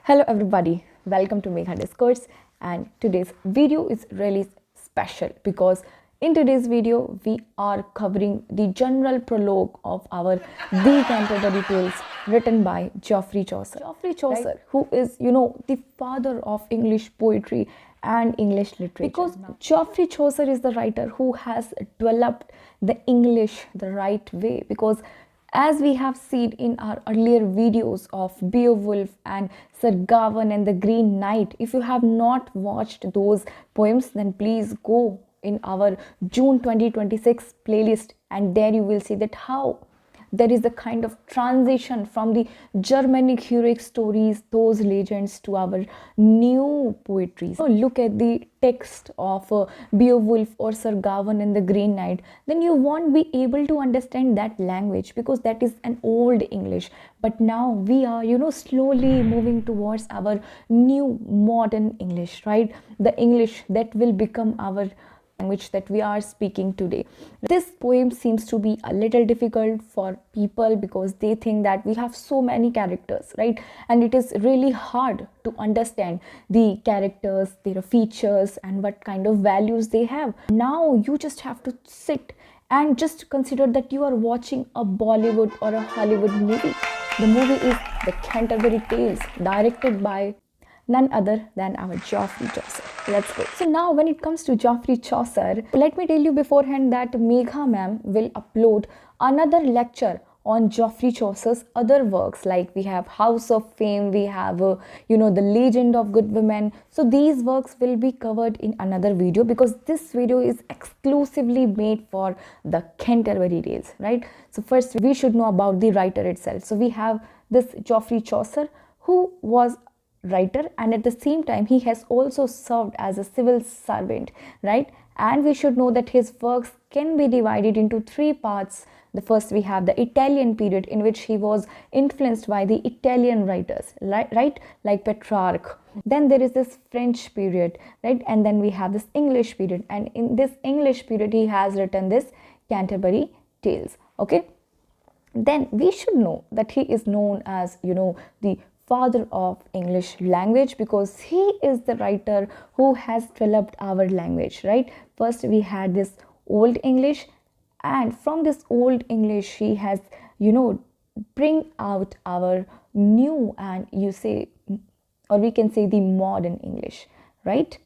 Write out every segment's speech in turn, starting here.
Hello everybody, welcome to Megha Discourse, and today's video is really special because in today's video we are covering the general prologue of our The Canterbury Tales written by Geoffrey Chaucer. Geoffrey Chaucer, right, who is the father of English poetry and English literature. Because Geoffrey Chaucer is the writer who has developed the English the right way, because as we have seen in our earlier videos of Beowulf and Sir Gawain and the Green Knight, if you have not watched those poems, then please go in our June 2026 playlist, and there you will see that how there is a kind of transition from the Germanic heroic stories, those legends, to our new poetry. So look at the text of Beowulf or Sir Gawain and the Green Knight, then you won't be able to understand that language because that is an old English. But now we are, slowly moving towards our new modern English, right? The English that will become our language that we are speaking today. This poem seems to be a little difficult for people because they think that we have so many characters, right? And it is really hard to understand the characters, their features, and what kind of values they have. Now you just have to sit and just consider that you are watching a Bollywood or a Hollywood movie. The movie is The Canterbury Tales, directed by none other than our Geoffrey Chaucer. Let's go. So now when it comes to Geoffrey Chaucer, let me tell you beforehand that Megha ma'am will upload another lecture on Geoffrey Chaucer's other works, like we have House of Fame, we have The Legend of Good Women. So these works will be covered in another video because this video is exclusively made for the Canterbury Tales, right? So first we should know about the writer itself. So we have this Geoffrey Chaucer, who was writer, and at the same time he has also served as a civil servant, right? And we should know that his works can be divided into three parts. The first, we have the Italian period, in which he was influenced by the Italian writers, right, like Petrarch. Then there is this French period, right? And then we have this English period, and in this English period he has written this Canterbury Tales. Okay, then we should know that he is known as the father of English language because he is the writer who has developed our language, right? First we had this Old English, and from this Old English he has bring out our new, and we can say the modern English, right?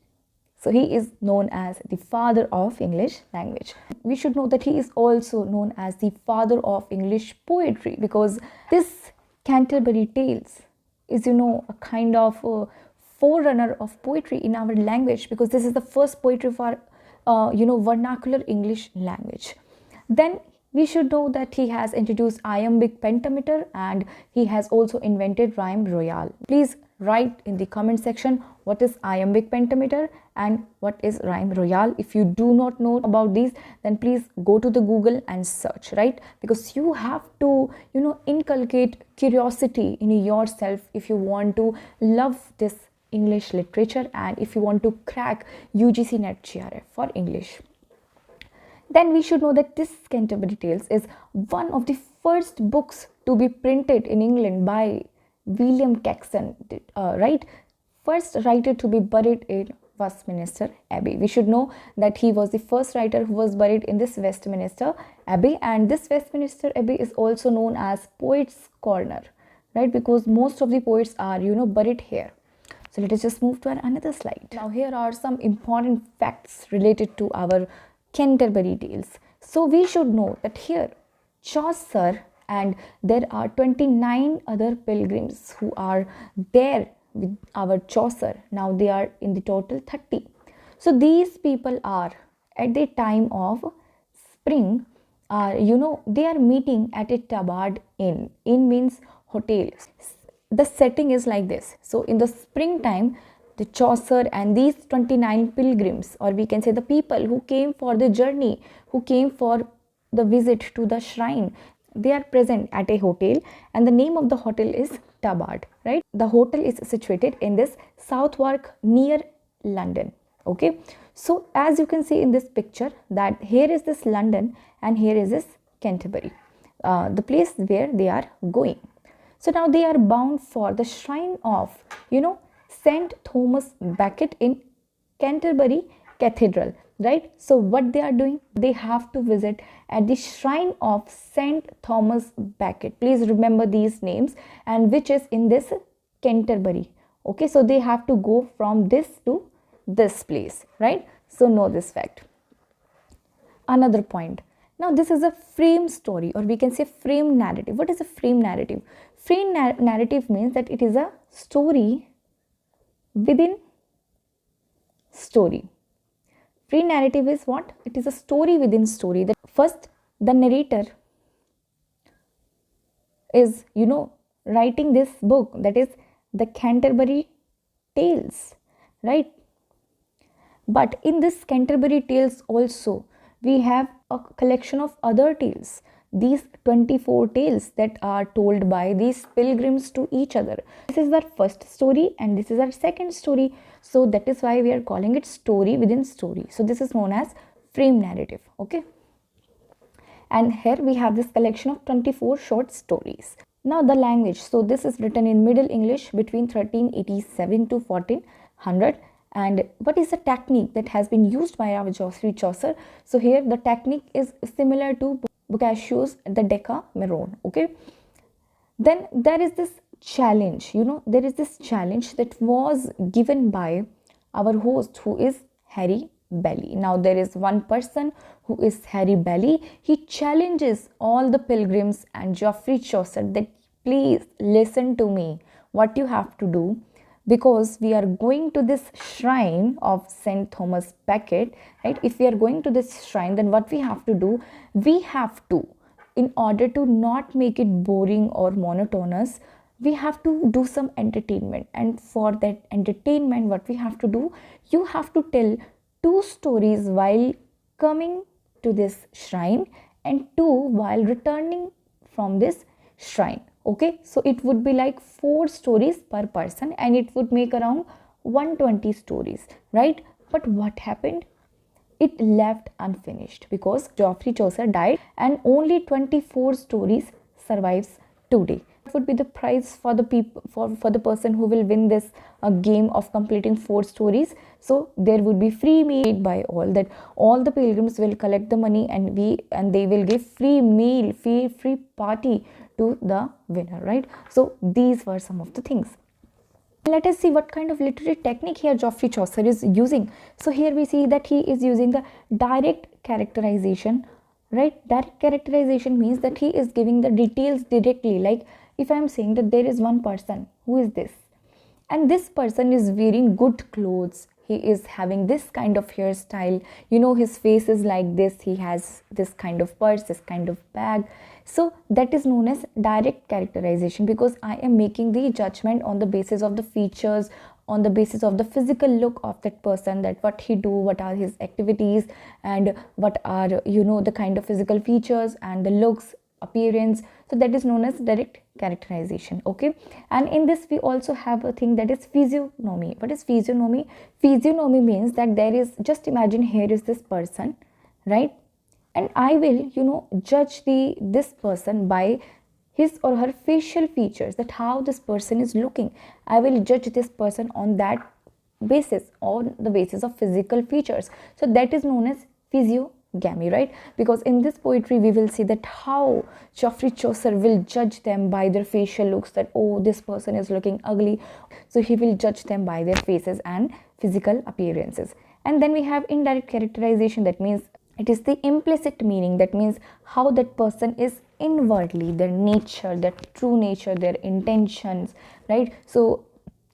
So he is known as the father of English language. We should know that he is also known as the father of English poetry because this Canterbury Tales is a kind of forerunner of poetry in our language, because this is the first poetry for vernacular English language. Then we should know that he has introduced iambic pentameter, and he has also invented rhyme royale. Please write in the comment section what is iambic pentameter and what is rhyme royale. If you do not know about these, then please go to the Google and search, right? Because you have to inculcate curiosity in yourself if you want to love this English literature and if you want to crack UGC NET GRF for English. Then we should know that this Canterbury Tales is one of the first books to be printed in England by William Caxton, right? First writer to be buried in Westminster Abbey. We should know that he was the first writer who was buried in this Westminster Abbey, and this Westminster Abbey is also known as Poets' Corner, right? Because most of the poets are buried here. So let us just move to another slide. Now here are some important facts related to our Canterbury Tales. So we should know that here Chaucer, and there are 29 other pilgrims who are there with our Chaucer. Now they are in the total 30. So these people are at the time of spring, they are meeting at a Tabard Inn. Inn means hotel. The setting is like this. So in the springtime, the Chaucer and these 29 pilgrims, or we can say the people who came for the journey, who came for the visit to the shrine, they are present at a hotel, and the name of the hotel is Tabard, right? The hotel is situated in this Southwark near London. Okay, so as you can see in this picture, that here is this London and here is this Canterbury, the place where they are going. So now they are bound for the shrine of, St. Thomas Becket in Canterbury Cathedral, right? So what they are doing, they have to visit at the shrine of St. Thomas Becket. Please remember these names, and which is in this Canterbury. Okay, so they have to go from this to this place, right? So know this fact. Another point. Now this is a frame story, or we can say frame narrative. What is a frame narrative? Frame narrative means that it is a story within story. Free narrative is what? It is a story within story. That first, the narrator is, writing this book, that is the Canterbury Tales, right? But in this Canterbury Tales also, we have a collection of other tales. These 24 tales that are told by these pilgrims to each other. This is our first story and this is our second story. So that is why we are calling it story within story. So this is known as frame narrative. Okay. And here we have this collection of 24 short stories. Now the language. So this is written in Middle English between 1387 to 1400. And what is the technique that has been used by our Geoffrey Chaucer? So here the technique is similar to Boccaccio's the Decameron. Okay. Then there is this challenge, there is this challenge that was given by our host, who is Harry Bailey. Now there is one person who is Harry Bailey. He challenges all the pilgrims and Geoffrey Chaucer that please listen to me. What you have to do, because we are going to this shrine of St. Thomas Becket, right? If we are going to this shrine, then what we have to do, we have to, in order to not make it boring or monotonous, we have to do some entertainment. And for that entertainment, what we have to do, you have to tell 2 stories while coming to this shrine and 2 while returning from this shrine. Okay, so it would be like 4 stories per person and it would make around 120 stories, right? But what happened? It left unfinished because Geoffrey Chaucer died and only 24 stories survives today. What would be the prize for the people, for the person who will win this game of completing 4 stories? So there would be free meal by all, that all the pilgrims will collect the money and they will give free meal, free party to the winner, right? So these were some of the things. Let us see what kind of literary technique here Geoffrey Chaucer is using. So here we see that he is using the direct characterization, right? Direct characterization means that he is giving the details directly. Like if I am saying that there is one person, who is this? And this person is wearing good clothes. He is having this kind of hairstyle. His face is like this. He has this kind of purse, this kind of bag. So that is known as direct characterization, because I am making the judgment on the basis of the features, on the basis of the physical look of that person, that what he do, what are his activities, and what are, the kind of physical features and the looks, appearance. So that is known as direct characterization. Okay. And in this we also have a thing that is physiognomy. What is physiognomy? Physiognomy means that there is, just imagine here is this person, right? And I will, judge this person by his or her facial features, that how this person is looking. I will judge this person on that basis, on the basis of physical features. So that is known as physiognomy, right? Because in this poetry we will see that how Geoffrey Chaucer will judge them by their facial looks, that oh, this person is looking ugly, so he will judge them by their faces and physical appearances. And then we have indirect characterization. That means it is the implicit meaning. That means how that person is inwardly, their nature, their true nature, their intentions, right? So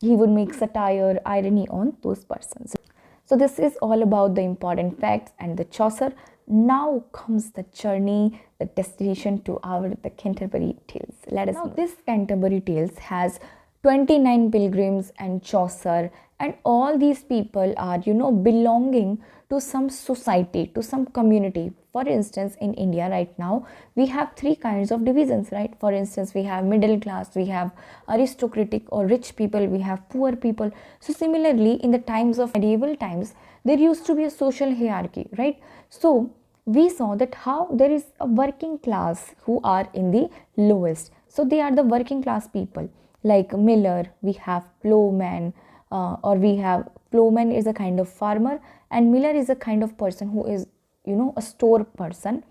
he would make satire, irony on those persons. So this is all about the important facts and the Chaucer. Now comes the journey, the destination to the Canterbury Tales. Let us know. This Canterbury Tales has 29 pilgrims and Chaucer, and all these people are, belonging to some society, to some community. For instance, in India right now, we have 3 kinds of divisions, right? For instance, we have middle class, we have aristocratic or rich people, we have poor people. So similarly, in the times of medieval times, there used to be a social hierarchy, right? So we saw that how there is a working class who are in the lowest. So they are the working class people. like miller, we have plowman, or we have plowman is a kind of farmer, and miller is a kind of person who is, you know, a store person.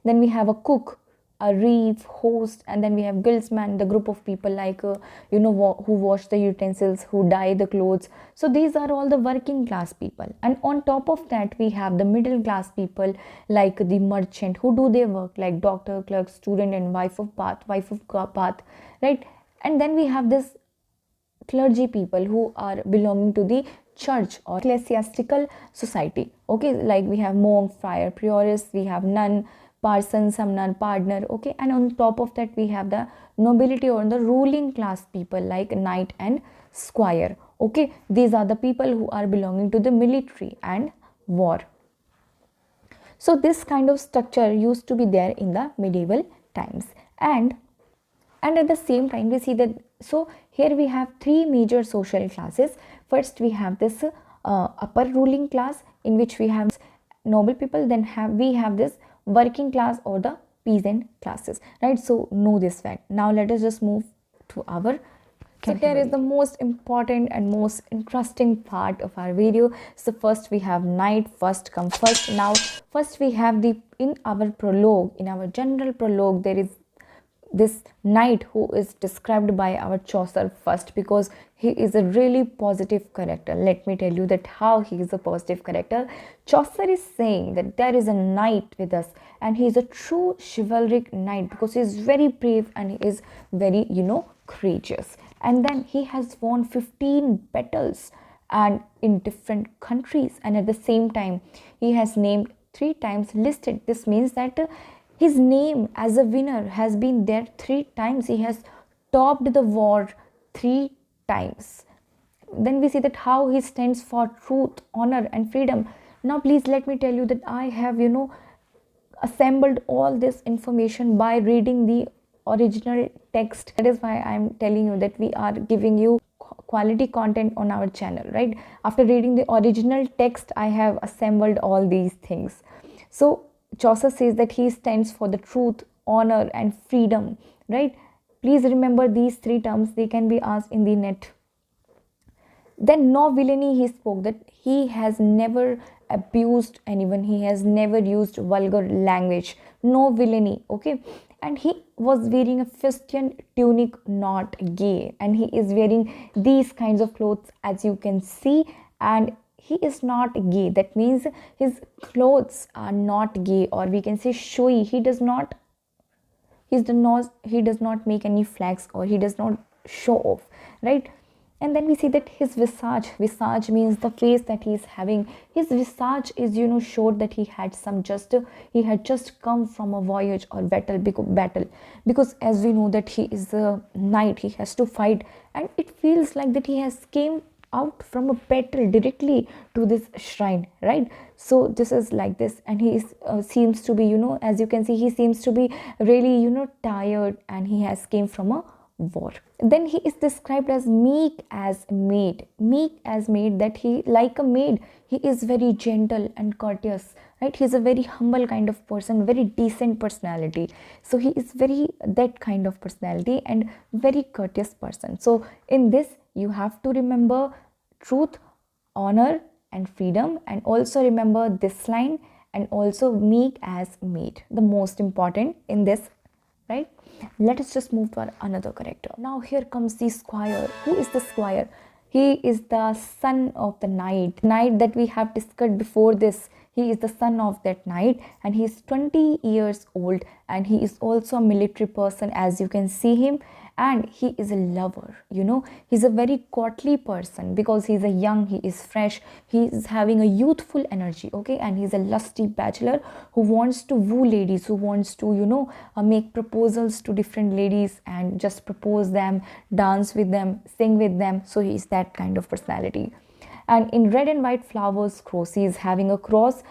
Then we have a cook, a reeve, host, and then we have guildsman, the group of people like you know, who wash the utensils, who dye the clothes. So these are all the working class people, and on top of that we have the middle class people like the merchant who do their work, like doctor, clerk, student, and wife of path, right? And then we have this clergy people who are belonging to the church or ecclesiastical society. Okay, like we have monk, friar, prioress, we have nun, parson, sumner, pardoner. Okay, and on top of that we have the nobility or the ruling class people like knight and squire. Okay, these are the people who are belonging to the military and war. So this kind of structure used to be there in the medieval times, and at the same time we see that, so here we have three major social classes. First we have this upper ruling class, in which we have noble people. Then we have this working class or the peasant classes, right? So know this fact. Now let us just move to our Canterbury. So here is the most important and most interesting part of our video. So first we have knight, first come first. Now first we have the, in our prologue, in our general prologue, there is this knight who is described by our Chaucer first, because he is a really positive character. Let me tell you that how he is a positive character. Chaucer is saying that there is a knight with us, and he is a true chivalric knight because he is very brave and he is very, you know, courageous. And then he has won 15 battles and in different countries, and at the same time he has named 3 times listed. This means that his name as a winner has been there 3 times. He has topped the war 3 times. Then we see that how he stands for truth, honor, and freedom. Now please let me tell you that I have, you know, assembled all this information by reading the original text. That is why I am telling you that we are giving you quality content on our channel, right? After reading the original text, I have assembled all these things. So Chaucer says that he stands for the truth, honor, and freedom, right? Please remember these 3 terms. They can be asked in the net. Then no villainy, he spoke that he has never abused anyone. He has never used vulgar language. No villainy, okay? And he was wearing a fustian tunic, not gay. And he is wearing these kinds of clothes, as you can see. And he is not gay. That means his clothes are not gay, or we can say showy. He does not make any flags, or he does not show off, right? And then we see that his visage means the face that he is having. His visage is, you know, showed that he had just come from a voyage or battle, because as we know that he is a knight, he has to fight, and it feels like that he has came out from a battle directly to this shrine, right? So this is like this, and he is seems to be, you know, as you can see, he seems to be really, you know, tired, and he has came from a war. Then he is described as meek as maid, that he like a maid, he is very gentle and courteous, right? He is a very humble kind of person, very decent personality. So he is very that kind of personality and very courteous person. So in this you have to remember truth, honor, and freedom, and also remember this line, and also meek as maid, the most important in this, right? Let us just move to another character. Now here comes the squire. Who is the squire? He is the son of the knight that we have discussed before this. He is the son of that knight, and he is 20 years old, and he is also a military person, as you can see him. And he is a lover, you know, he's a very courtly person, because he's a young, he is fresh, he is having a youthful energy, okay? And he's a lusty bachelor who wants to woo ladies, who wants to, you know, make proposals to different ladies and just propose them, dance with them, sing with them. So he is that kind of personality. And in red and white flowers cross, he is having a cross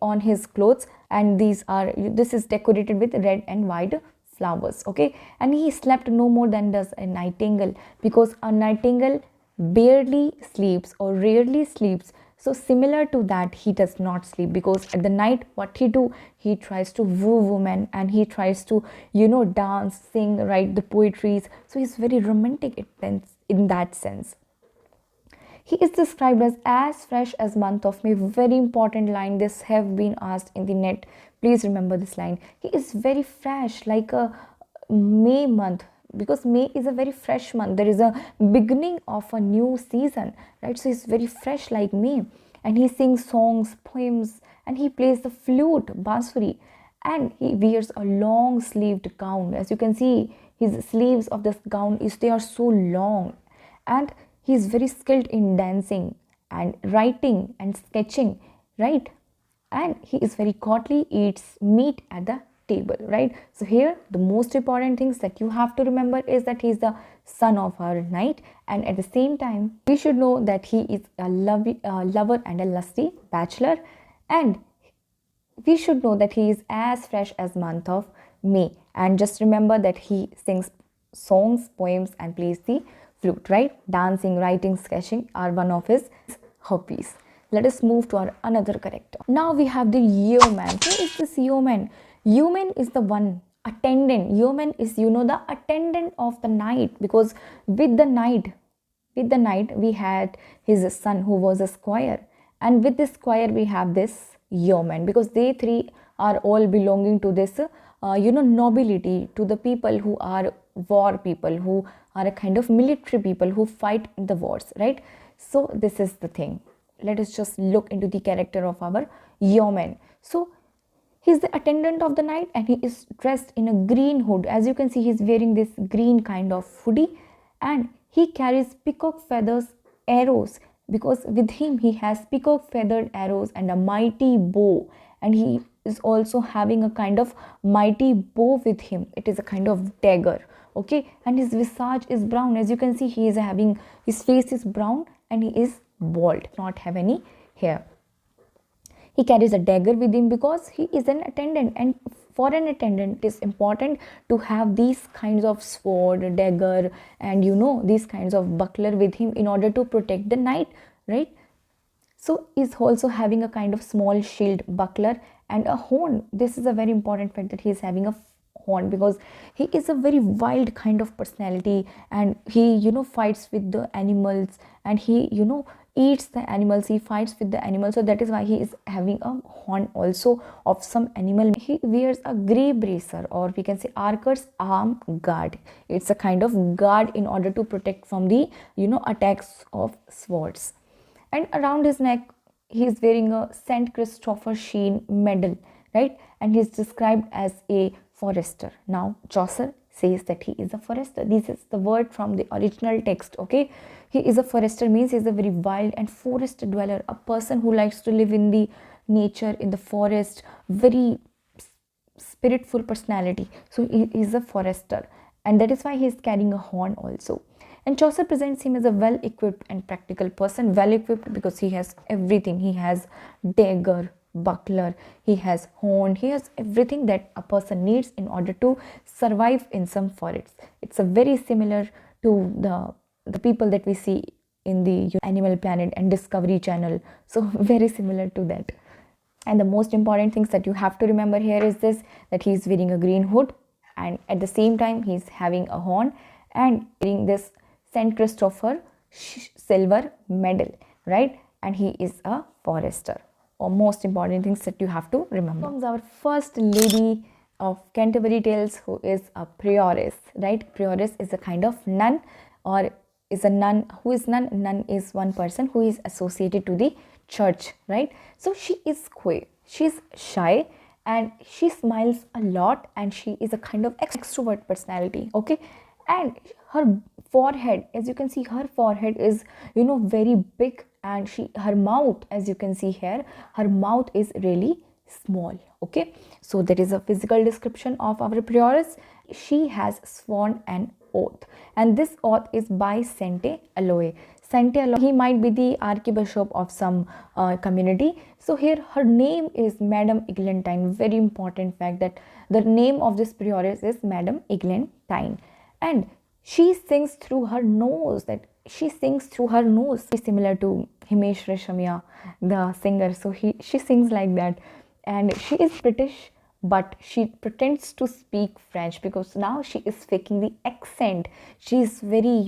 on his clothes, and this is decorated with red and white flowers, okay? And he slept no more than does a nightingale, because a nightingale barely sleeps or rarely sleeps So similar to that, he does not sleep, because at the night what he do, he tries to woo women, and he tries to, dance, sing, write the poetries. So he's very romantic in that sense. He is described as fresh as month of May. Very important line. This have been asked in the net. Please remember this line. He is very fresh, like a May month, because May is a very fresh month. There is a beginning of a new season, right? So he's very fresh like May, and he sings songs, poems, and he plays the flute, bansuri, and he wears a long sleeved gown. As you can see, his sleeves of this gown they are so long, and he is very skilled in dancing and writing and sketching, right? And he is very courtly, eats meat at the table, right? So here the most important things that you have to remember is that he is the son of our night, and at the same time we should know that he is a lover and a lusty bachelor, and we should know that he is as fresh as month of May. And just remember that he sings songs, poems, and plays the flute, right? Dancing, writing, sketching are one of his hobbies. Let us move to our another character. Now we have the yeoman. Who is this yeoman? Yeoman is the one attendant. Yeoman is, the attendant of the knight, because with the knight we had his son who was a squire, and with this squire we have this yeoman, because they three are all belonging to this nobility, to the people who are war people, who are a kind of military people who fight in the wars, right? So this is the thing. Let us just look into the character of our yeoman. So he's the attendant of the knight, and he is dressed in a green hood. As you can see, he's wearing this green kind of hoodie, and he carries peacock feathers, arrows, because with him he has peacock feathered arrows and a mighty bow, and he is also having a kind of mighty bow with him. It is a kind of dagger, okay? And his visage is brown. As you can see, he is having, his face is brown, and he is bald, not have any hair. He carries a dagger with him because he is an attendant, and for an attendant it is important to have these kinds of sword, dagger, and these kinds of buckler with him in order to protect the knight, right? So he's also having a kind of small shield, buckler, and a horn. This is a very important fact, that he is having a horn, because he is a very wild kind of personality, and he fights with the animals, and he eats the animals, he fights with the animals. So that is why he is having a horn also of some animal. He wears a grey bracer, or we can say archer's arm guard. It's a kind of guard in order to protect from the attacks of swords. And around his neck he is wearing a St. Christopher Sheen medal, right? And he is described as a forester. Now Chaucer says that he is a forester. This is the word from the original text, okay? He is a forester means he is a very wild and forest dweller, a person who likes to live in the nature, in the forest, very spiritful personality. So he is a forester, and that is why he is carrying a horn also. And Chaucer presents him as a well-equipped and practical person. Well-equipped because he has everything. He has dagger, buckler, he has horn, he has everything that a person needs in order to survive in some forests. It's a very similar to the people that we see in the Animal Planet and Discovery Channel. So very similar to that. And the most important things that you have to remember here is this, that he is wearing a green hood, and at the same time he is having a horn and wearing this St. Christopher silver medal, right? And he is a forester. Or most important things that you have to remember. Comes our first lady of Canterbury Tales, who is a prioress, right? Prioress is a kind of nun, or is a nun. Who is nun? Nun is one person who is associated to the church, right? So she is coy, she's shy, and she smiles a lot, and she is a kind of extrovert personality, okay? And her forehead, as you can see, her forehead is very big, and her mouth, as you can see here, her mouth is really small, okay? So that is a physical description of our prioress. She has sworn an oath, and this oath is by Saint Aloy. Saint Aloy, he might be the archbishop of some community. So here her name is Madame Eglantine. Very important fact that the name of this prioress is Madame Eglantine, and she sings through her nose. Similar to Himesh Reshamia, the singer. So she sings like that, and she is British, but she pretends to speak French because now she is faking the accent. She is very,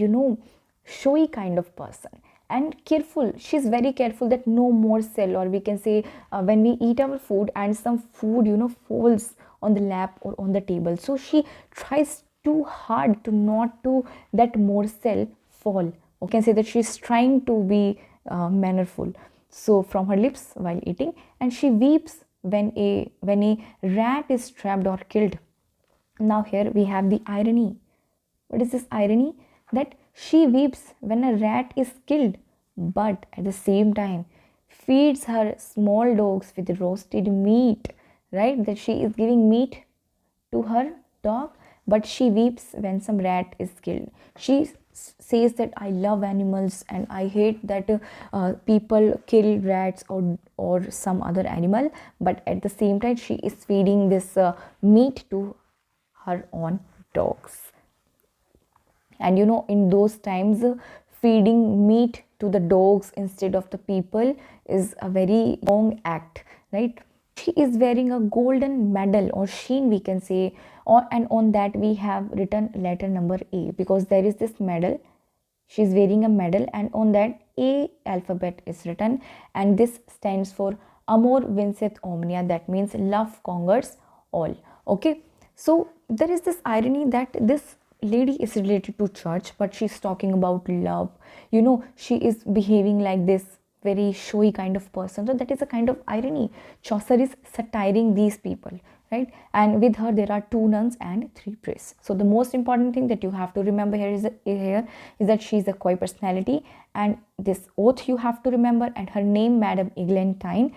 showy kind of person, and careful. She's very careful that no more cell, or we can say when we eat our food and some food falls on the lap or on the table, so she tries too hard to not to that morsel fall. You can say that she's trying to be mannerful, so from her lips while eating. And she weeps when a rat is trapped or killed. Now here we have the irony. What is this irony? That she weeps when a rat is killed, but at the same time feeds her small dogs with roasted meat, right? That she is giving meat to her dog, but she weeps when some rat is killed. She says that I love animals and I hate that people kill rats or some other animal, but at the same time she is feeding this meat to her own dogs. And in those times, feeding meat to the dogs instead of the people is a very wrong act, right? She is wearing a golden medal or sheen, we can say, and on that we have written letter number A, because there is this medal. She's wearing a medal, and on that A alphabet is written, and this stands for Amor Vincit Omnia, that means love conquers all. Okay, so there is this irony that this lady is related to church, but she's talking about love. She is behaving like this very showy kind of person, so that is a kind of irony. Chaucer is satiring these people, right? And with her there are 2 nuns and 3 priests. So the most important thing that you have to remember here is that she is a coy personality, and this oath you have to remember, and her name Madame Eglantine.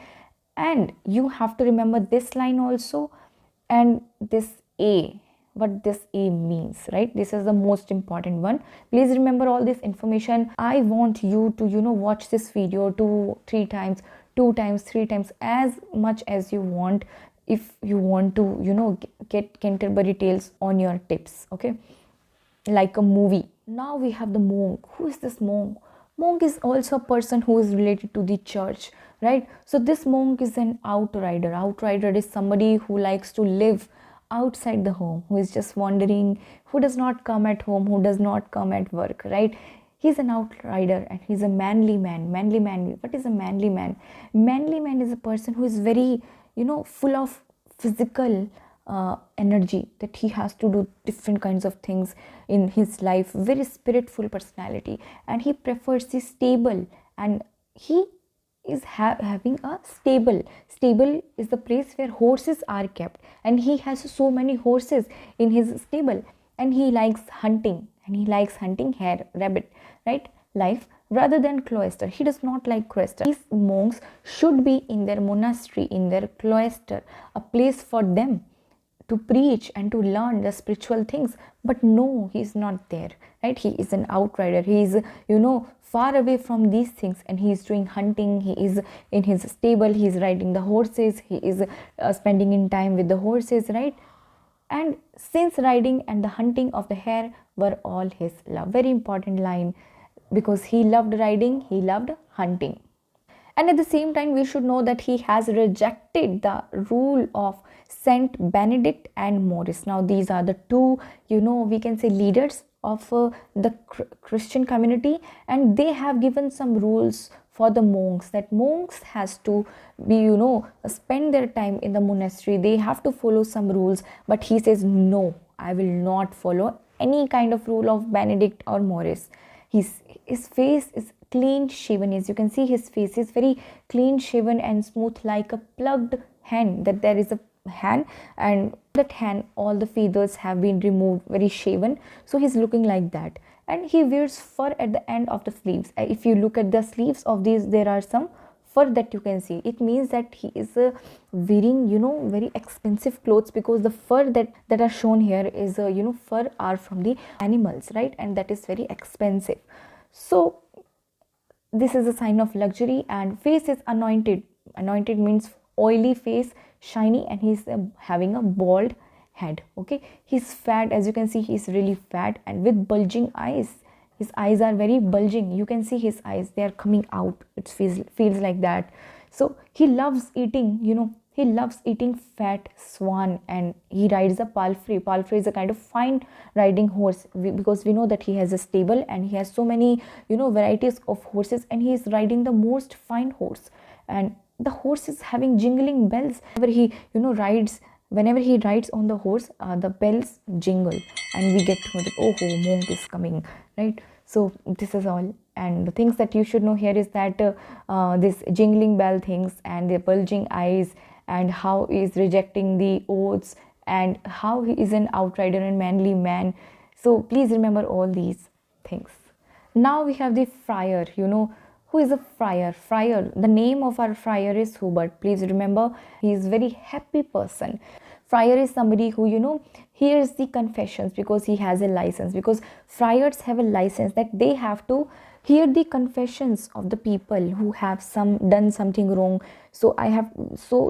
And you have to remember this line also, and this A, what this A means, right? This is the most important one. Please remember all this information. I want you to watch this video 2-3 times, 2 times, 3 times, as much as you want, if you want to get Canterbury Tales on your tips, okay, like a movie. Now we have the monk. Who is this monk? Monk is also a person who is related to the church, right? So this monk is an outrider. Outrider is somebody who likes to live outside the home, who is just wandering, who does not come at home, who does not come at work, right? He's an outrider, and he's a manly man. Manly man. What is a manly man? Manly man is a person who is very, full of physical energy, that he has to do different kinds of things in his life. Very spiritful personality, and he prefers the stable, and he is having a stable. Stable is the place where horses are kept, and he has so many horses in his stable. And he likes hunting, and he likes hunting hare, rabbit, right, life, rather than cloister. He does not like cloister. These monks should be in their monastery, in their cloister, a place for them to preach and to learn the spiritual things. But no, he is not there, right? He is an outrider. He is far away from these things, and he is doing hunting. He is in his stable. He is riding the horses. He is spending in time with the horses, right? And since riding and the hunting of the hare were all his love. Very important line, because he loved riding, he loved hunting. And at the same time, we should know that he has rejected the rule of Saint Benedict and Maurice. Now these are the 2 we can say leaders of the Christian community, and they have given some rules for the monks, that monks has to be spend their time in the monastery. They have to follow some rules, but he says no, I will not follow any kind of rule of Benedict or Maurice. His face is clean shaven. As you can see, his face is very clean shaven and smooth, like a plugged hen, that there is a hen, and that hen all the feathers have been removed, very shaven. So he's looking like that, and he wears fur at the end of the sleeves. If you look at the sleeves of these, there are some fur that you can see. It means that he is wearing very expensive clothes, because the fur that are shown here is fur are from the animals, right? And that is very expensive. So this is a sign of luxury. And face is anointed. Anointed means oily face, shiny, and he's having a bald head. Okay, he's fat. As you can see, he's really fat and with bulging eyes. his eyes are very bulging. You can see his eyes, they are coming out. It feels like that. So he loves eating, he loves eating fat swan, and he rides a palfrey. Palfrey is a kind of fine riding horse, because we know that he has a stable and he has so many varieties of horses, and he is riding the most fine horse, and the horse is having jingling bells. Whenever he rides on the horse, the bells jingle, and we get to know that, oh, monk is coming, right? So this is all. And the things that you should know here is that this jingling bell things and the bulging eyes, and how he is rejecting the oaths, and how he is an outrider and manly man. So please remember all these things. Now we have the friar. Who is a friar? Friar, the name of our friar is Hubert. Please remember, he is very happy person. Friar is somebody who hears the confessions because he has a license, because friars have a license that they have to hear the confessions of the people who have done something wrong. So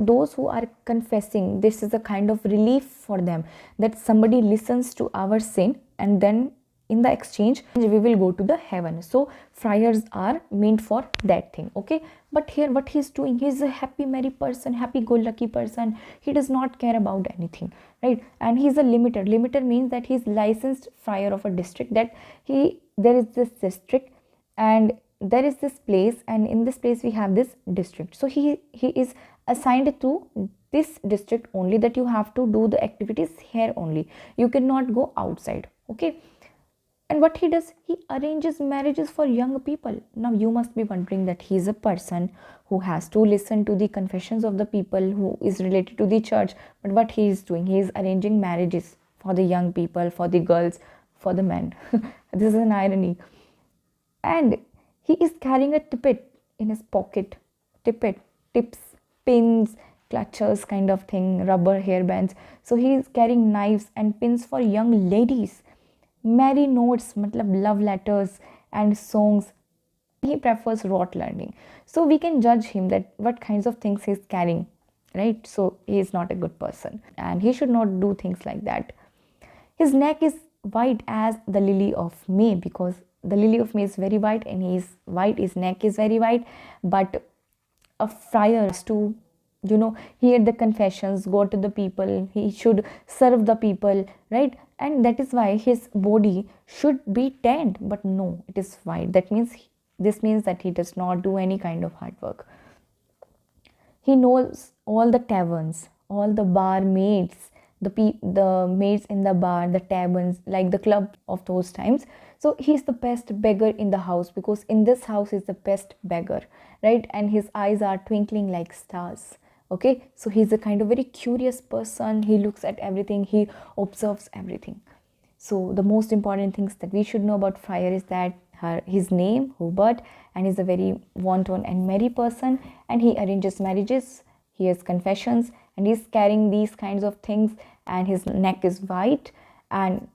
those who are confessing, this is a kind of relief for them, that somebody listens to our sin, and then in the exchange we will go to the heaven. So friars are meant for that thing, okay? But here what he's doing, he's a happy merry person, happy go lucky person. He does not care about anything, right? And he's a limiter means that he's licensed friar of a district, that there is this district and there is this place, and in this place we have this district. So he is assigned to this district only, that you have to do the activities here only, you cannot go outside, okay? And what he does, he arranges marriages for young people. Now you must be wondering that he is a person who has to listen to the confessions of the people, who is related to the church. But what he is doing, he is arranging marriages for the young people, for the girls, for the men. This is an irony. And he is carrying a tippet in his pocket. Tippet, tips, pins, clutches kind of thing, rubber hairbands. So he is carrying knives and pins for young ladies. Merry notes, matlab love letters and songs. He prefers rote learning. So we can judge him that what kinds of things he's carrying, right? So he is not a good person, and he should not do things like that. His neck is white as the lily of May, because the lily of May is very white and he is white, his neck is very white. But a friar has to hear the confessions, go to the people, he should serve the people, right? And that is why his body should be tanned, but no, it is white. This means that he does not do any kind of hard work. He knows all the taverns, all the barmaids, the maids in the bar, the taverns, like the club of those times. So he's the best beggar in the house, because in this house is the best beggar, right? And his eyes are twinkling like stars. Okay, so he's a kind of very curious person. He looks at everything, he observes everything. So the most important things that we should know about friar is that his name, Hubert, and he's a very wanton and merry person, and he arranges marriages, he has confessions, and he's carrying these kinds of things, and his neck is white, and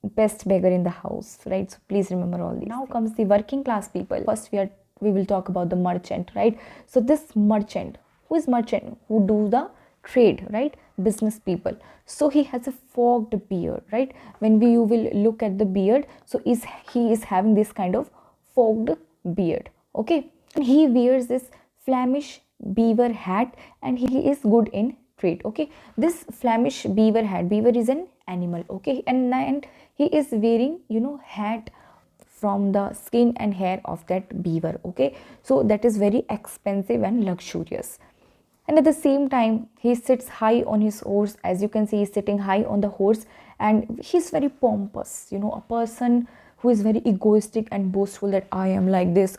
best beggar in the house, right? So please remember all these. Now comes the working class people. First we will talk about the merchant, right? So this merchant, who is merchant? Who do the trade, right? Business people. So he has a fogged beard, right? When you will look at the beard, so he is having this kind of fogged beard, okay? And he wears this Flemish beaver hat, and he is good in trade, okay? This Flemish beaver hat, beaver is an animal, okay? And he is wearing hat from the skin and hair of that beaver, okay? So that is very expensive and luxurious. And at the same time, he sits high on his horse. As you can see, he's sitting high on the horse, and he's very pompous, a person who is very egoistic and boastful, that I am like this,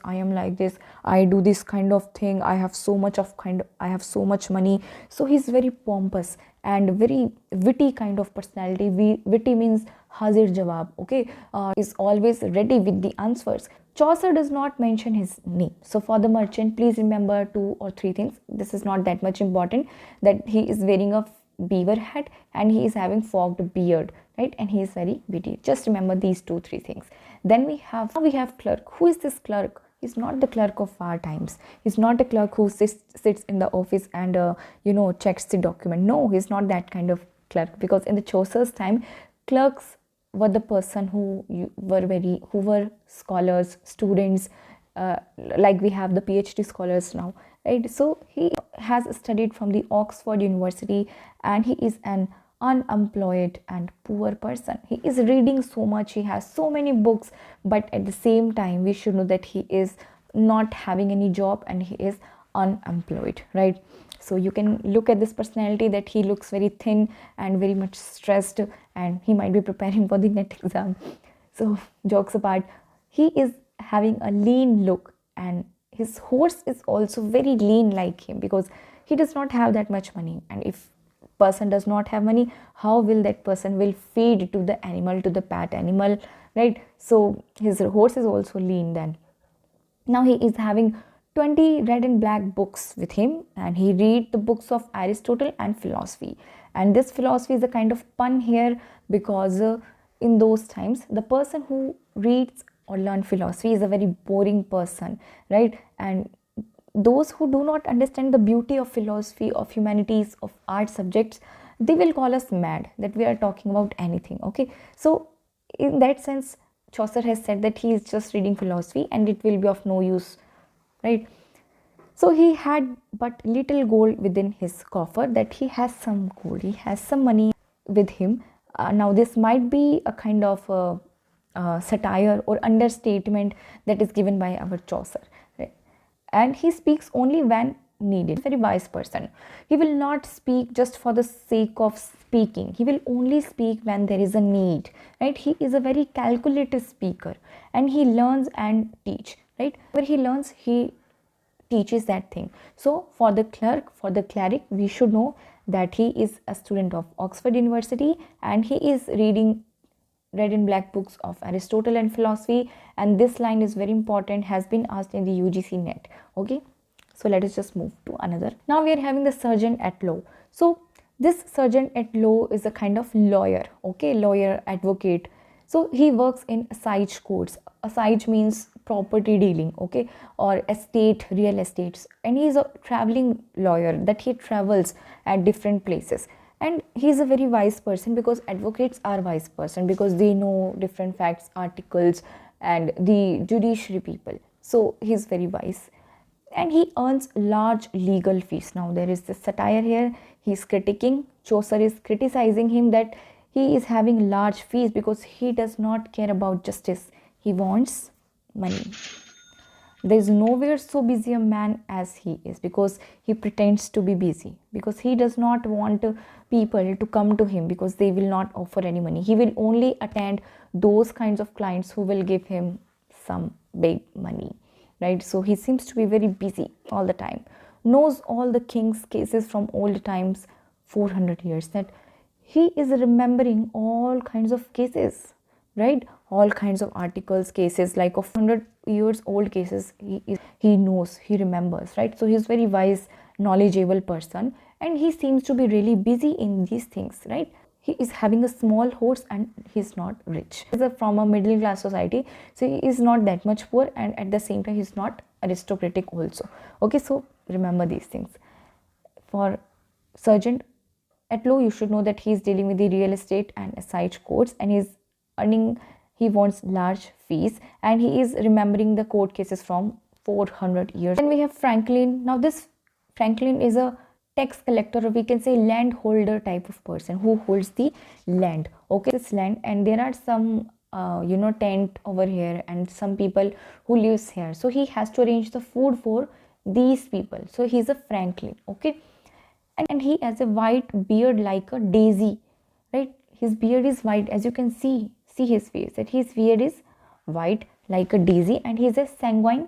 I do this kind of thing, I have so much money. So he's very pompous and very witty kind of personality. Witty means hazir jawab, okay? Is always ready with the answers. Chaucer does not mention his name. So for the merchant, please remember 2 or 3 things. This is not that much important, that he is wearing a beaver hat and he is having fogged beard, right? And he is very witty. Just remember these 2-3 things. Then we have clerk. Who is this clerk? He's not the clerk of our times. He's not a clerk who sits in the office and checks the document. No, he's not that kind of clerk, because in the Chaucer's time, clerks were the person who were scholars, students, like we have the PhD scholars now, right? So he has studied from the Oxford University, and he is an unemployed and poor person. He is reading so much, he has so many books, but at the same time we should know that he is not having any job and he is unemployed, right? So you can look at this personality that he looks very thin and very much stressed, and he might be preparing for the NET exam. So jokes apart, he is having a lean look, and his horse is also very lean like him, because he does not have that much money. And if person does not have money, how will that person will feed to the animal, to the pet animal, right? So his horse is also lean. Then now he is having 20 red and black books with him, and he read the books of Aristotle and philosophy. And this philosophy is a kind of pun here, because in those times the person who reads or learn philosophy is a very boring person, right? And those who do not understand the beauty of philosophy, of humanities, of art subjects, they will call us mad that we are talking about anything. Okay, so in that sense, Chaucer has said that he is just reading philosophy and it will be of no use, right? So he had but little gold within his coffer, that he has some gold, he has some money with him. Now this might be a kind of satire or understatement that is given by our Chaucer, right? And he speaks only when needed. Very wise person. He will not speak just for the sake of speaking. He will only speak when there is a need, right? He is a very calculated speaker, and he learns and teach, right? Where he learns, he teaches that thing. So for the cleric, we should know that he is a student of Oxford University, and he is reading red and black books of Aristotle and philosophy. And this line is very important, has been asked in the UGC NET. Okay, so let us just move to another. Now we are having the sergeant at law. So this sergeant at law is a kind of lawyer, okay, lawyer, advocate. So he works in assize courts. Assize means property dealing, okay, or estate, real estates. And he is a traveling lawyer, that he travels at different places. And he is a very wise person, because advocates are wise person, because they know different facts, articles, and the judiciary people. So he is very wise, and he earns large legal fees. Now there is the satire here. He is critiquing, Chaucer is criticizing him, that he is having large fees because he does not care about justice. He wants money. There is nowhere so busy a man as he is, because he pretends to be busy, because he does not want people to come to him, because they will not offer any money. He will only attend those kinds of clients who will give him some big money, right? So he seems to be very busy all the time, knows all the king's cases from old times, 400 years, that he is remembering all kinds of cases, right? All kinds of articles, cases like of 100 years old cases, he knows, he remembers, right? So he's very wise, knowledgeable person, and he seems to be really busy in these things, right? He is having a small horse, and he's not rich. He's from a middle class society, so he is not that much poor, and at the same time he's not aristocratic also. Okay, so remember these things. For sergeant at law, you should know that he is dealing with the real estate and assize courts, and he's earning, he wants large fees, and he is remembering the court cases from 400 years. Then we have Franklin. Now this Franklin is a tax collector, or we can say landholder type of person who holds the land, okay, this land. And there are some tent over here, and some people who lives here, so he has to arrange the food for these people. So he's a Franklin, okay. And he has a white beard like a daisy, right? His beard is white, as you can see his face, that his beard is white like a daisy, and he is a sanguine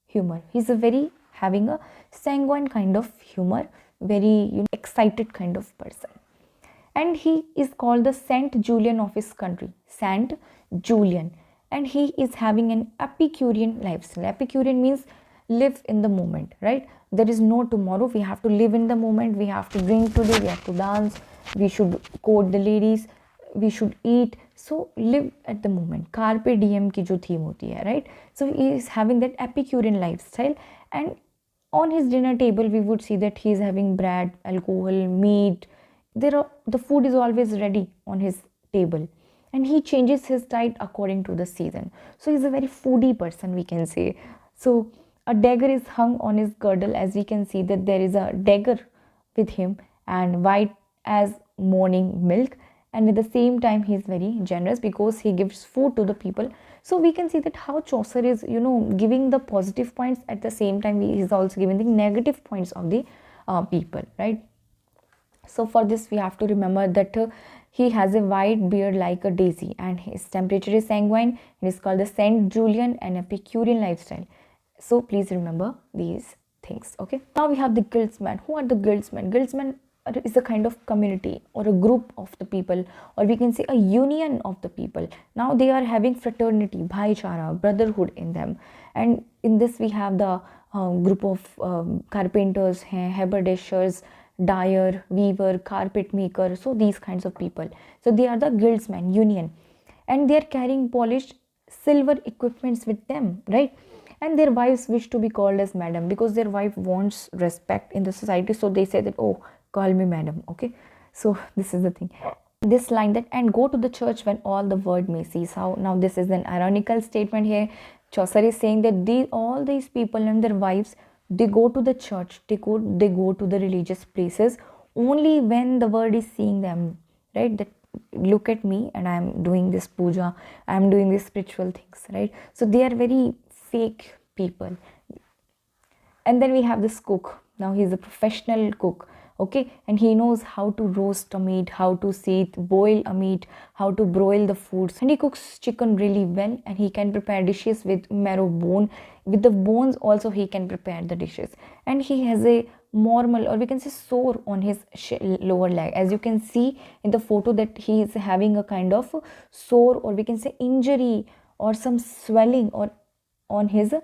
humor. He's a very having a sanguine kind of humor, very excited kind of person. And he is called the Saint Julian of his country, Saint Julian. And he is having an Epicurean lifestyle. Epicurean means live in the moment, right? There is no tomorrow. We have to live in the moment. We have to drink today, we have to dance, we should court the ladies, we should eat. So live at the moment. Carpe diem ki jo theme hoti hai, right? So he is having that Epicurean lifestyle, and on his dinner table we would see that he is having bread, alcohol, meat. The food is always ready on his table, and he changes his diet according to the season. So he's a very foodie person, we can say. So a dagger is hung on his girdle, as we can see that there is a dagger with him, and white as morning milk, and at the same time he is very generous because he gives food to the people. So we can see that how Chaucer is, giving the positive points, at the same time he is also giving the negative points of the people, right? So for this we have to remember that he has a white beard like a daisy, and his temperature is sanguine. It is called the Saint Julian and Epicurean lifestyle. So please remember these things. Okay, now we have the guildsmen. Who are the guildsmen? Guildsmen is a kind of community or a group of the people, or we can say a union of the people. Now they are having fraternity, bhaichara, brotherhood in them, and in this we have the group of carpenters, haberdashers, dyer, weaver, carpet maker. So these kinds of people, so they are the guildsmen union, and they are carrying polished silver equipments with them, right? And their wives wish to be called as madam because their wife wants respect in the society, so they say that, oh, call me madam. Okay, so this is the thing, this line that, and go to the church when all the world may cease. How now this is an ironical statement here. Chaucer is saying that all these people and their wives, they go to the church, they go to the religious places only when the world is seeing them, right? That look at me and I am doing this puja, I am doing these spiritual things, right? So they are very fake people. And then we have this cook. Now he is a professional cook, okay, and he knows how to roast a meat, how to boil a meat, how to broil the foods, and he cooks chicken really well, and he can prepare dishes with marrow bone. With the bones also he can prepare the dishes, and he has a mormal, or we can say sore, on his lower leg. As you can see in the photo that he is having a kind of sore, or we can say injury, or some swelling or on his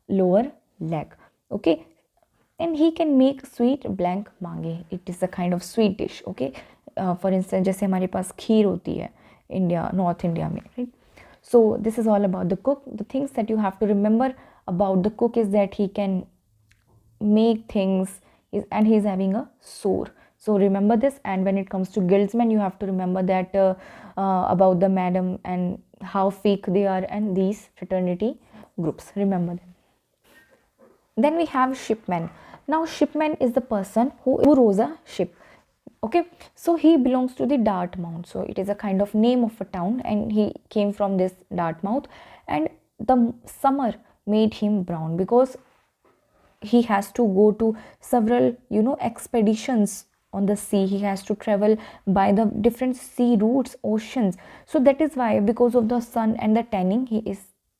lower leg, okay. And he can make sweet blank mange. It is a kind of sweet dish, okay. For instance, जैसे हमारे पास खीर होती है India, north India में, right? So this is all about the cook. The things that you have to remember about the cook is that he can make things, and he is having a sore. So remember this. And when it comes to guildsmen, you have to remember that about the madam and how fake they are, and these fraternity groups, remember them. Then we have shipman. Now shipman is the person who rows a ship, okay. So he belongs to the Dartmouth. So it is a kind of name of a town, and he came from this Dartmouth, and the summer made him brown because he has to go to several expeditions on the sea. He has to travel by the different sea routes, oceans. So that is why, because of the sun and the tanning, he is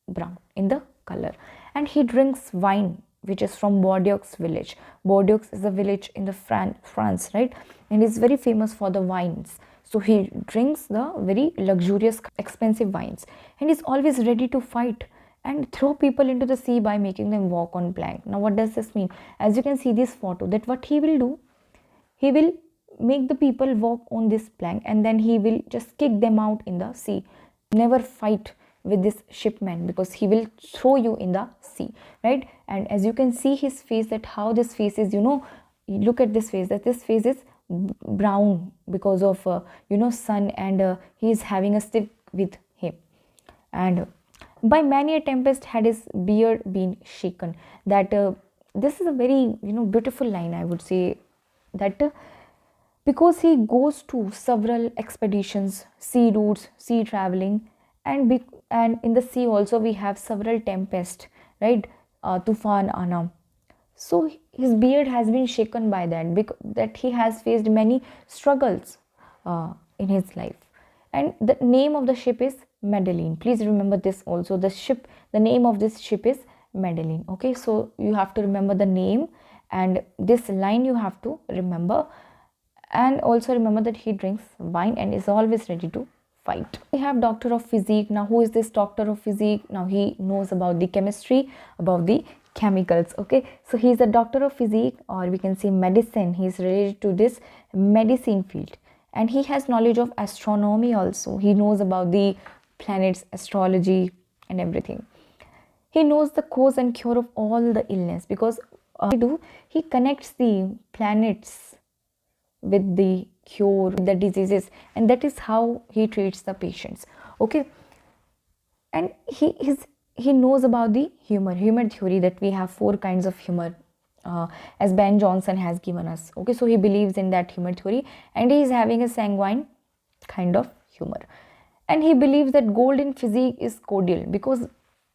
brown in the color. And he drinks wine, which is from Bordeaux village. Bordeaux is a village in the France, right? And is very famous for the wines. So he drinks the very luxurious, expensive wines, and is always ready to fight and throw people into the sea by making them walk on plank. Now what does this mean? As you can see this photo, that what he will do, he will make the people walk on this plank, and then he will just kick them out in the sea. Never fight with this shipman because he will throw you in the sea, right? And as you can see his face, that how this face is, look at this face, that this face is brown because of sun, and he is having a stick with him. And by many a tempest had his beard been shaken. That this is a very beautiful line, I would say, that because he goes to several expeditions, sea routes, sea traveling, and in the sea also we have several tempests, right? Tufan, Anam. So his beard has been shaken by that, because that he has faced many struggles in his life. And the name of the ship is Madeline. Please remember this also. The name of this ship is Madeline. Okay, so you have to remember the name, and this line you have to remember. And also remember that he drinks wine and is always ready to fight. We have doctor of physique. Now who is this doctor of physique? Now he knows about the chemistry, about the chemicals, okay. So he is a doctor of physique, or we can say medicine. He is related to this medicine field, and he has knowledge of astronomy also. He knows about the planets, astrology, and everything. He knows the cause and cure of all the illness, because he connects the planets with the cure, the diseases, and that is how he treats the patients. Okay, and he knows about the humor theory, that we have 4 kinds of humor, as Ben Jonson has given us. Okay, so he believes in that humor theory, and he is having a sanguine kind of humor, and he believes that gold in physique is cordial, because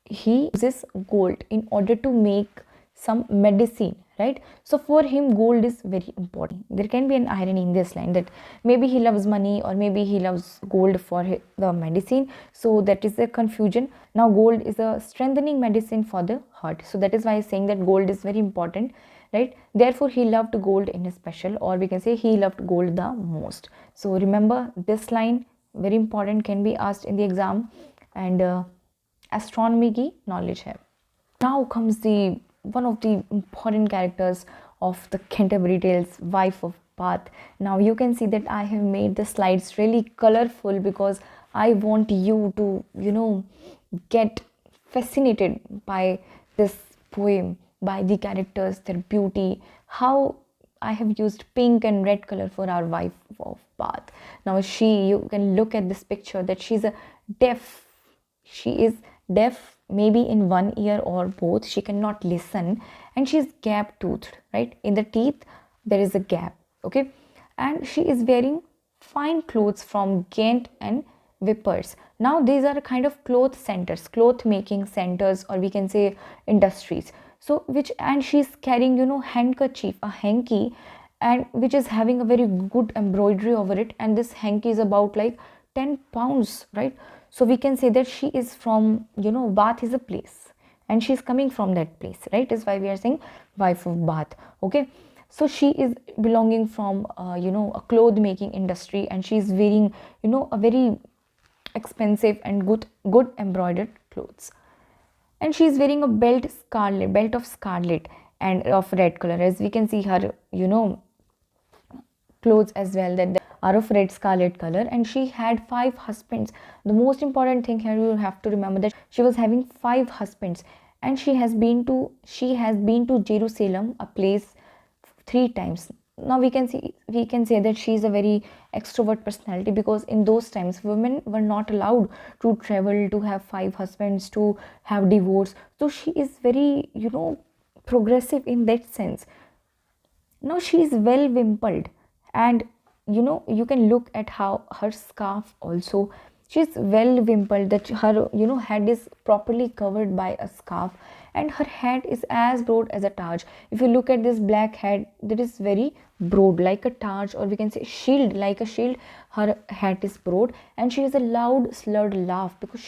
he uses gold in order to make some medicine, right? So for him gold is very important. There can be an irony in this line, that maybe he loves money or maybe he loves gold for the medicine, so that is a confusion. Now gold is a strengthening medicine for the heart, so that is why he's saying that gold is very important, right? Therefore he loved gold in a special, or we can say he loved gold the most. So remember this line, very important, can be asked in the exam, and astronomy की knowledge है. Now comes the one of the important characters of the Canterbury Tales, wife of Bath. Now you can see that I have made the slides really colorful, because I want you to, get fascinated by this poem, by the characters, their beauty, how I have used pink and red color for our wife of Bath. Now you can look at this picture, that she is deaf, maybe in one ear or both, she cannot listen, and she is gap toothed, right? In the teeth there is a gap, okay, and she is wearing fine clothes from Ghent and Vippers. Now these are kind of cloth centers, cloth making centers, or we can say industries. So and she's carrying, handkerchief, a hanky, and which is having a very good embroidery over it, and this hanky is about like 10 pounds, right? So we can say that she is from, Bath is a place, and she's coming from that place, right? That's why we are saying wife of Bath. Okay, so she is belonging from a cloth making industry, and she is wearing, a very expensive and good embroidered clothes, and she is wearing a belt of scarlet and of red color, as we can see her, clothes as well, that are of red scarlet color, and she had 5 husbands. The most important thing here, you have to remember that she was having 5 husbands, and she has been to Jerusalem, a place, 3 times. Now we can say that she is a very extrovert personality, because in those times women were not allowed to travel, to have 5 husbands, to have divorce. So she is very, progressive in that sense. Now she is well wimpled, and you can look at how her scarf also, she's well wimpled, that her head is properly covered by a scarf, and her head is as broad as a Taj. If you look at this black head, that is very broad like a Taj, or we can say shield, like a shield. Her head is broad, and she has a loud slurred laugh, because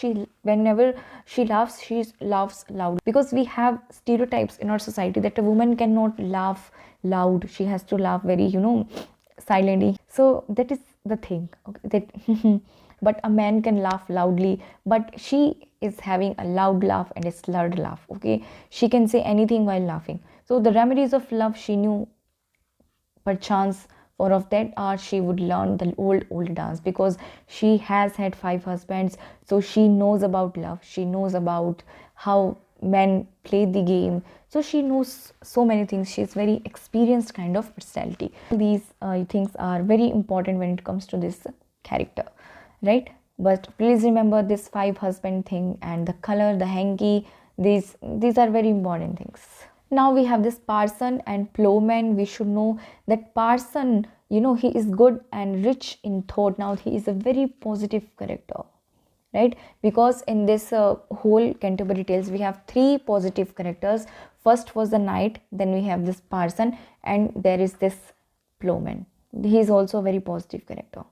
whenever she laughs, she laughs loud, because we have stereotypes in our society that a woman cannot laugh loud, she has to laugh very, silently. So that is the thing, okay, that but a man can laugh loudly, but she is having a loud laugh and a slurred laugh. Okay, she can say anything while laughing. So the remedies of love she knew, perchance, for of that art she would learn the old dance, because she has had 5 husbands. So she knows about love, she knows about how men play the game, so she knows so many things. She is very experienced kind of personality. These things are very important when it comes to this character, right? But please remember this 5 husband thing, and the color, the hanky, these are very important things. Now we have this parson and plowman. We should know that parson, he is good and rich in thought. Now he is a very positive character, right? Because in this whole Canterbury Tales, we have 3 positive characters. First was the knight, then we have this parson, and there is this plowman. He is also a very positive character.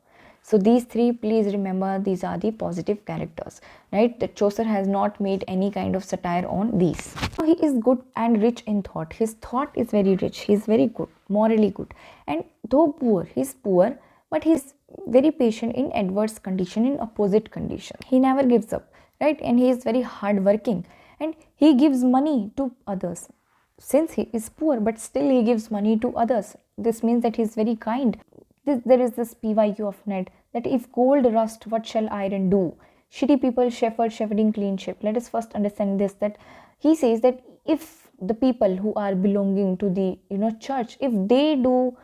So these 3, please remember, these are the positive characters, right? That Chaucer has not made any kind of satire on these. So he is good and rich in thought. His thought is very rich. He is very good, morally good. And though poor, he is poor, but he is very patient in adverse condition, in opposite condition. He never gives up, right? And he is very hardworking, and he gives money to others. Since he is poor, but still he gives money to others. This means that he is very kind. There is this PYQ of net, that if gold rust, what shall iron do? Shitty people shepherding clean ship. Let us first understand this, that he says that if the people who are belonging to the church, if they do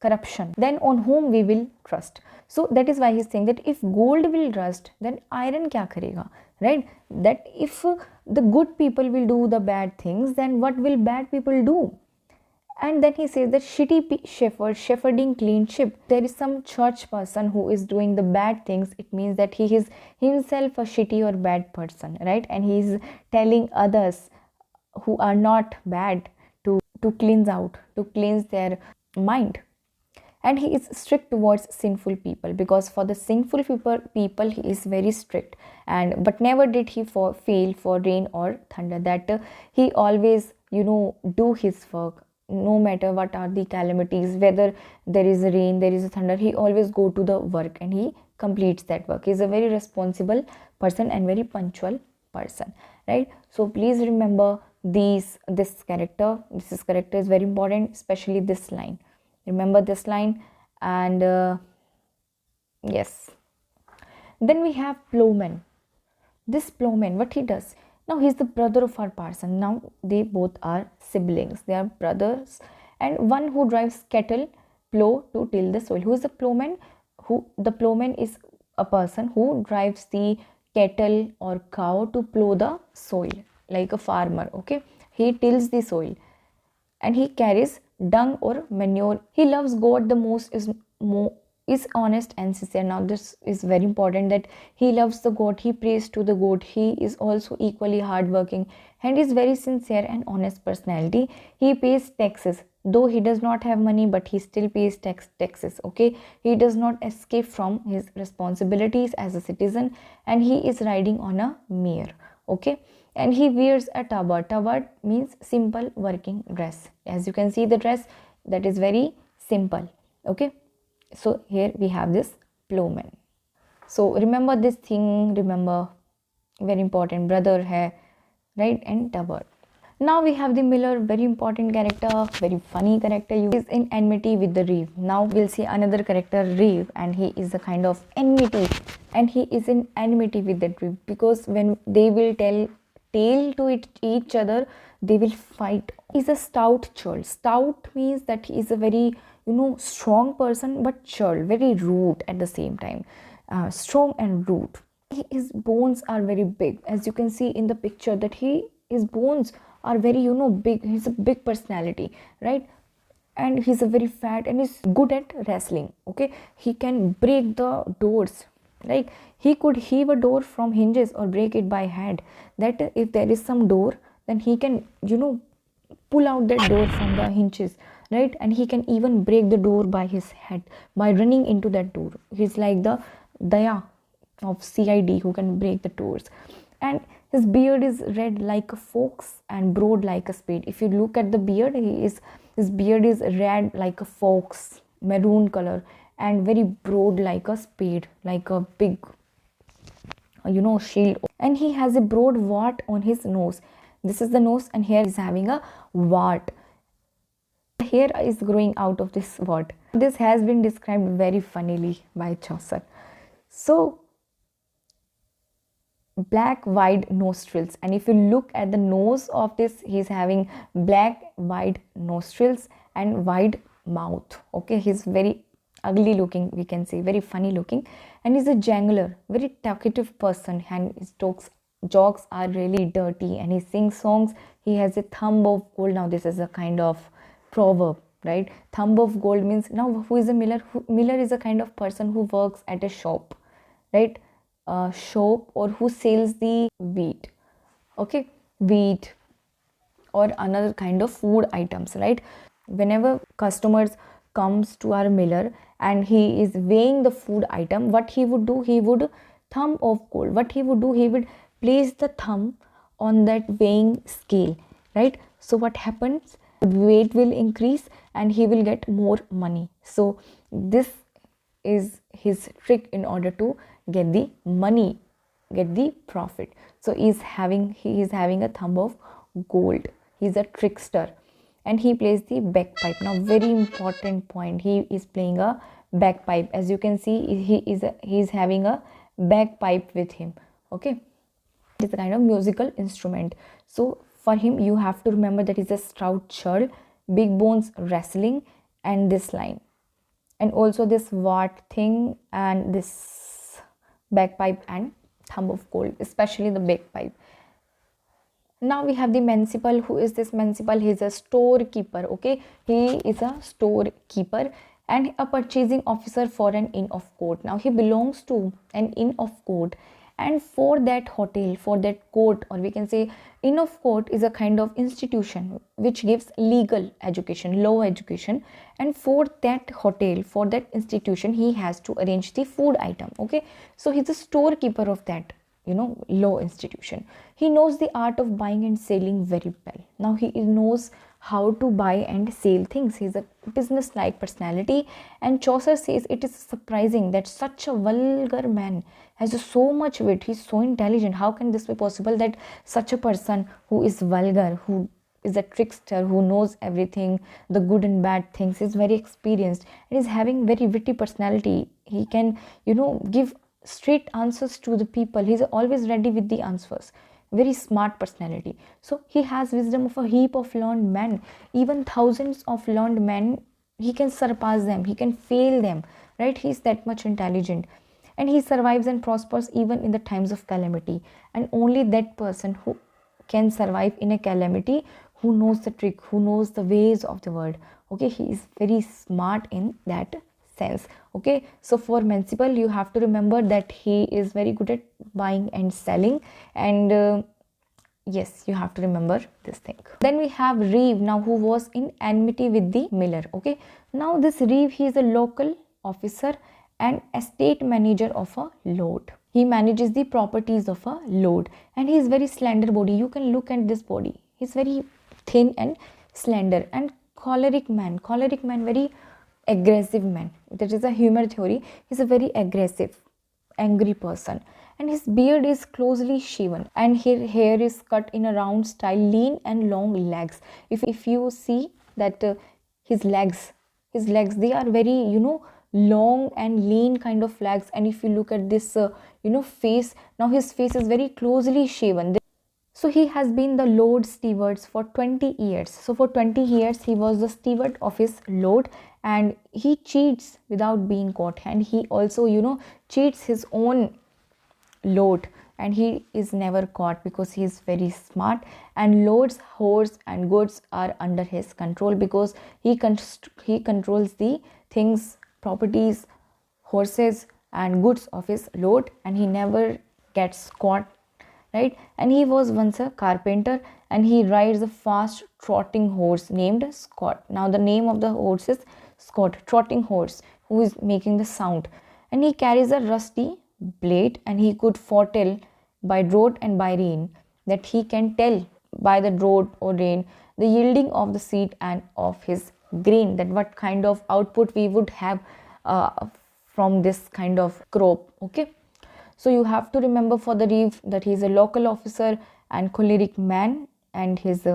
corruption, then on whom we will trust? So that is why he's saying that if gold will rust, then iron kya karega, right? That if the good people will do the bad things, then what will bad people do? And then he says that shitty shepherding clean ship. There is some church person who is doing the bad things. It means that he is himself a shitty or bad person, right? And he is telling others who are not bad to cleanse out, to cleanse their mind. And he is strict towards sinful people, because for the sinful people he is very strict. And but never did he fail for rain or thunder, that he always do his work, no matter what are the calamities, whether there is rain, there is a thunder, he always go to the work and he completes that work. He is a very responsible person and very punctual person, right? So please remember this character is very important, especially this line. Remember this line. And yes, then we have plowman. This plowman, what he does now, he's the brother of our person. Now they both are siblings, they are brothers, and one who drives cattle plow to till the soil. Who is the plowman? The plowman is a person who drives the cattle or cow to plow the soil, like a farmer. Okay, he tills the soil and he carries dung or manure. He loves God the most, is honest and sincere. Now this is very important, that he loves the God, he prays to the God, he is also equally hardworking and is very sincere and honest personality. He pays taxes, though he does not have money, but he still pays taxes. Okay, he does not escape from his responsibilities as a citizen, and he is riding on a mare. Okay, and he wears a tabard. Tabard means simple working dress. As you can see, the dress that is very simple. Okay, so here we have this plowman. So remember this thing, remember, very important, brother hai, right? And tabard. Now we have the miller, very important character, very funny character. He is in enmity with the reeve. Now we'll see another character, reeve, and he is a kind of enmity, and he is in enmity with the reeve, because when they will tell tale to each other, they will fight. He's a stout churl. Stout means that he is a very strong person, but churl, very rude at the same time, strong and rude. His bones are very big, as you can see in the picture, that his bones are very big. He's a big personality, right? And he's a very fat and he's good at wrestling. Okay, he can break the doors, like he could heave a door from hinges or break it by hand. That if there is some door, then he can pull out that door from the hinges, right? And he can even break the door by his head, by running into that door. He's like the Daya of CID, who can break the doors. And his beard is red like a fox and broad like a spade. If you look at the beard, his beard is red like a fox, maroon color, and very broad like a spade, like a big shield. And he has a broad wart on his nose. This is the nose, and here is having a wart. The hair is growing out of this wart. This has been described very funnily by Chaucer. So black wide nostrils, and if you look at the nose of this, he's having black wide nostrils and wide mouth. Okay, he's very ugly looking, we can say, very funny looking, and he's a jangler, very talkative person, and his jokes are really dirty, and he sings songs. He has a thumb of gold. Now this is a kind of proverb, right? Thumb of gold means, now who is a miller? Miller is a kind of person who works at a shop, right? Shop, or who sells the wheat, okay, wheat or another kind of food items, right? Whenever customers comes to our miller and he is weighing the food item, what he would do, he would thumb of gold. What he would do, he would place the thumb on that weighing scale, right? So what happens, the weight will increase and he will get more money. So this is his trick in order to get the money, get the profit. So he is having a thumb of gold. He's a trickster, and he plays the bagpipe. Now very important point, he is playing a bagpipe. As you can see, he is having a bagpipe with him. Okay, it's a kind of musical instrument. So for him, you have to remember that he's a stout churl, big bones wrestling, and this line. and also this what thing and this bagpipe and thumb of gold, especially the bagpipe. Now we have the municipal. Who is this municipal? He is a storekeeper. Okay, he is a storekeeper and a purchasing officer for an inn of court. Now he belongs to an inn of court, and for that hotel, for that court, or we can say inn of court is a kind of institution which gives legal education, law education, and for that hotel, for that institution, he has to arrange the food item. Okay, so he's a storekeeper of that, law institution. He knows the art of buying and selling very well. Now he knows how to buy and sell things. He's a business like personality, and Chaucer says it is surprising that such a vulgar man has so much wit. He's so intelligent. How can this be possible that such a person who is vulgar, who is a trickster, who knows everything, the good and bad things, is very experienced and is having very witty personality. He can give straight answers to the people. He's always ready with the answers. Very smart personality. So he has wisdom of a heap of learned men. Even thousands of learned men, he can surpass them, he can fail them, right? He's that much intelligent, and he survives and prospers even in the times of calamity. And only that person who can survive in a calamity, who knows the trick, who knows the ways of the world. Okay, he is very smart in that sense. Okay, so for municipal, you have to remember that he is very good at buying and selling, and yes, you have to remember this thing. Then we have Reeve, now who was in enmity with the miller. Okay, now this Reeve, he is a local officer and estate manager of a lord. He manages the properties of a lord, and he is very slender body. You can look at this body, he's very thin and slender, and choleric man, very aggressive man. That is a humor theory. He's a very aggressive, angry person, and his beard is closely shaven, and his hair is cut in a round style, lean and long legs. If you see that his legs, they are very long and lean kind of legs. And if you look at this face, now his face is very closely shaven. So he has been the Lord Steward for 20 years. So for 20 years he was the steward of his lord, and he cheats without being caught, and he also cheats his own lord, and he is never caught because he is very smart. And lord's horse and goods are under his control because he controls the things, properties, horses and goods of his lord, and he never gets caught, right? And he was once a carpenter, and he rides a fast trotting horse named Scott. Now the name of the horse is Scott, trotting horse, who is making the sound. And he carries a rusty blade, and he could foretell by drought and by rain, that he can tell by the drought or rain the yielding of the seed and of his grain, that what kind of output we would have from this kind of crop. Okay, so you have to remember for the Reeve that he is a local officer and choleric man, and his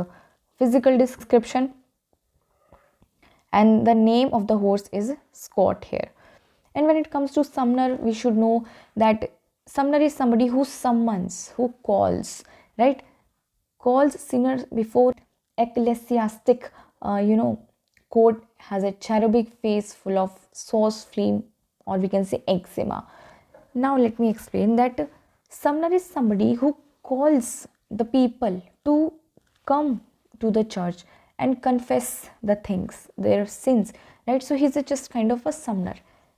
physical description, and the name of the horse is Scott here. And when it comes to summoner, we should know that summoner is somebody who summons, who calls, right? Calls singers before ecclesiastic court, has a cherubic face full of sauce flame, or we can say eczema. Now let me explain that summoner is somebody who calls the people to come to the church and confess the things, their sins, right? So he's just kind of a summoner,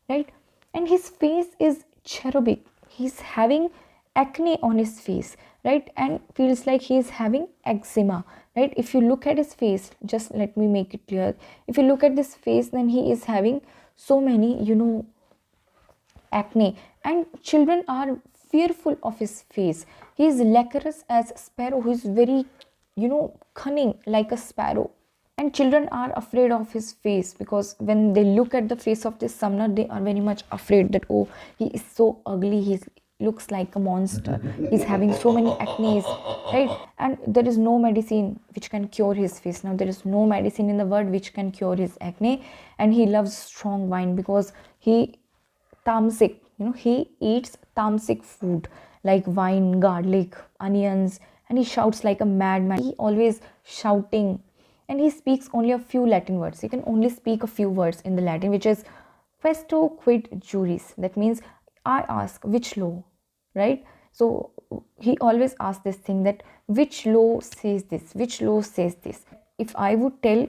right? And his face is cherubic. He's having acne on his face, right? And feels like he's having eczema, right? If you look at his face, just let me make it clear. If you look at this face, then he is having so many, acne, and children are fearful of his face. He is lecherous as sparrow, who is very cunning like a sparrow, and children are afraid of his face, because when they look at the face of this summoner, they are very much afraid that, oh, he is so ugly, he looks like a monster, he's having so many acne, right? And there is no medicine which can cure his face. Now there is no medicine in the world which can cure his acne. And he loves strong wine because he tamasic, he eats tamasic food like wine, garlic, onions, and he shouts like a madman. He always shouting, and he speaks only a few Latin words. He can only speak a few words in the Latin, which is Questo quid juris, that means I ask which law, right? So he always asks this thing, that which law says this, which law says this. If I would tell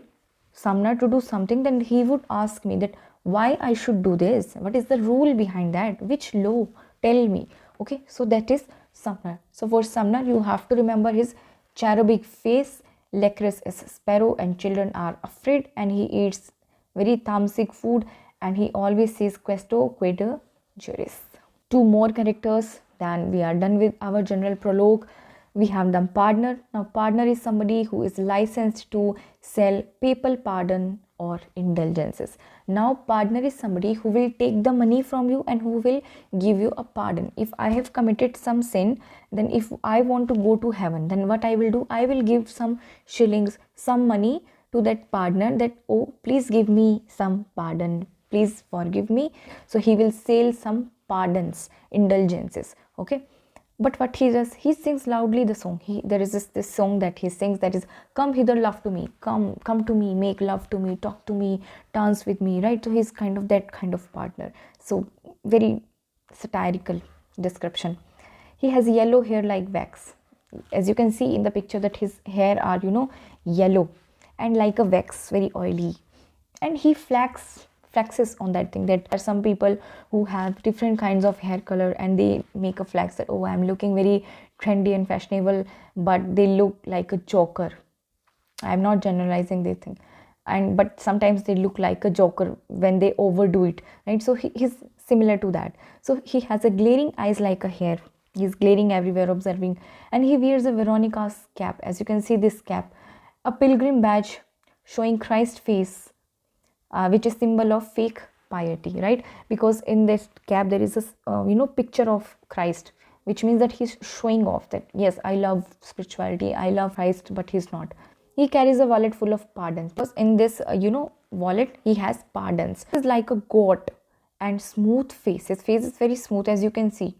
Samna to do something, then he would ask me that why I should do this, what is the rule behind that, which law, tell me. Okay, so that is Samna. So for Samna, you have to remember his cherubic face, lecherous as a sparrow, and children are afraid, and he eats very tamasic food, and he always says questo quid juris. Two more characters, then we are done with our general prologue. We have the partner. Now partner is somebody who is licensed to sell papal pardon or indulgences. Now partner is somebody who will take the money from you and who will give you a pardon. If I have committed some sin, then if I want to go to heaven, then what I will do, I will give some shillings, some money to that partner, that oh, please give me some pardon, please forgive me. So he will sell some pardons, indulgences. Okay, but what he does, he sings loudly the song. There is this song that he sings, that is, come hither, love to me, come to me, make love to me, talk to me, dance with me, right? So he's kind of that kind of partner. So very satirical description. He has yellow hair like wax. As you can see in the picture, that his hair are, yellow and like a wax, very oily. And he flexes on that thing. That there are some people who have different kinds of hair color, and they make a flex that, oh, I'm looking very trendy and fashionable, but they look like a joker. I'm not generalizing this thing, but sometimes they look like a joker when they overdo it, right? So he's similar to that. So he has a glaring eyes like a hair. He's glaring everywhere, observing, and he wears a Veronica's cap. As you can see, this cap, a pilgrim badge showing Christ's face, which is symbol of fake piety, right? Because in this cap there is a picture of Christ, which means that he's showing off that yes, I love spirituality, I love Christ, but he's not. He carries a wallet full of pardons, because in this wallet he has pardons. He's like a goat and smooth face. His face is very smooth, as you can see.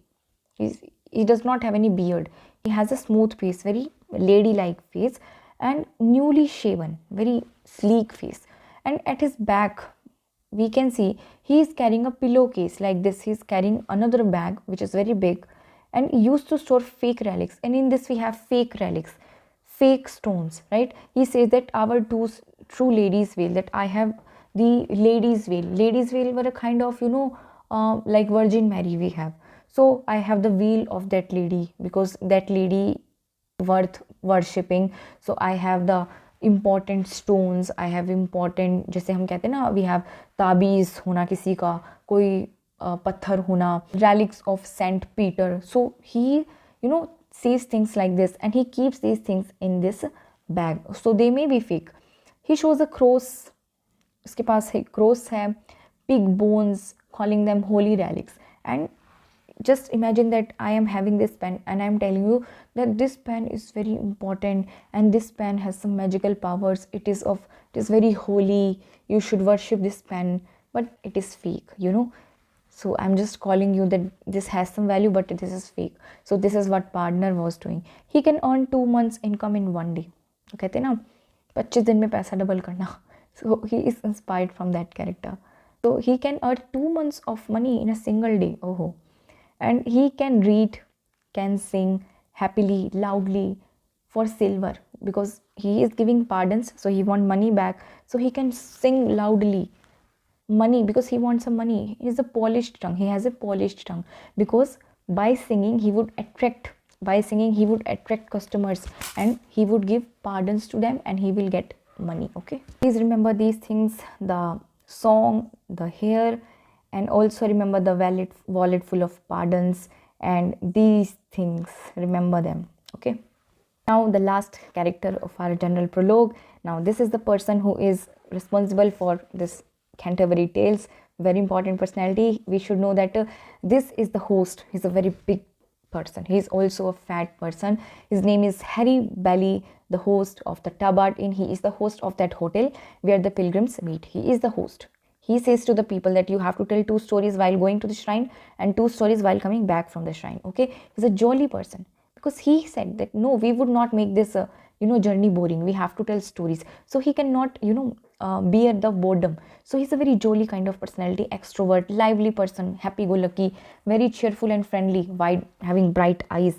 He does not have any beard. He has a smooth face, very ladylike face, and newly shaven, very sleek face. And at his back we can see he is carrying a pillowcase like this. He is carrying another bag which is very big and used to store fake relics, and in this we have fake relics, fake stones, right? He says that our two true ladies' veil, that I have the ladies' veil. Ladies' veil were a kind of like Virgin Mary we have. So I have the veil of that lady, because that lady worth worshipping. So I have the important stones, I have important, जैसे हम कहते हैं ना, we have ताबीज़ होना किसी का, कोई पत्थर होना, relics of Saint Peter. So he says things like this, and he keeps these things in this bag. So they may be fake. He shows a cross, उसके पास cross है, pig bones, calling them holy relics. And just imagine that I am having this pen and I am telling you that this pen is very important and this pen has some magical powers. It is very holy. You should worship this pen, but it is fake, So I'm just calling you that this has some value, but this is fake. So this is what partner was doing. He can earn 2 months income in one day. कहते हैं ना 25 दिन में पैसा double करना. So he is inspired from that character. So he can earn 2 months of money in a single day. Oh. And he can read, can sing happily, loudly for silver, because he is giving pardons, so he wants money back. So he can sing loudly, money, because he wants some money. He has a polished tongue, because by singing he would attract customers, and he would give pardons to them, and he will get money. Okay, please remember these things: the song, the hair, and also remember the wallet full of pardons, and these things, remember them. Okay, now the last character of our general prologue. Now this is the person who is responsible for this Canterbury Tales, very important personality. We should know that this is the host. He's a very big person. He's also a fat person. His name is Harry Bailey, the host of the Tub Art Inn. He is the host of that hotel where the pilgrims meet. He is the host. He says to the people that you have to tell 2 stories while going to the shrine and 2 stories while coming back from the shrine. Okay, he's a jolly person, because he said that no, we would not make this journey boring. We have to tell stories. So he cannot bear the boredom. So he's a very jolly kind of personality, extrovert, lively person, happy-go-lucky, very cheerful and friendly, wide, having bright eyes.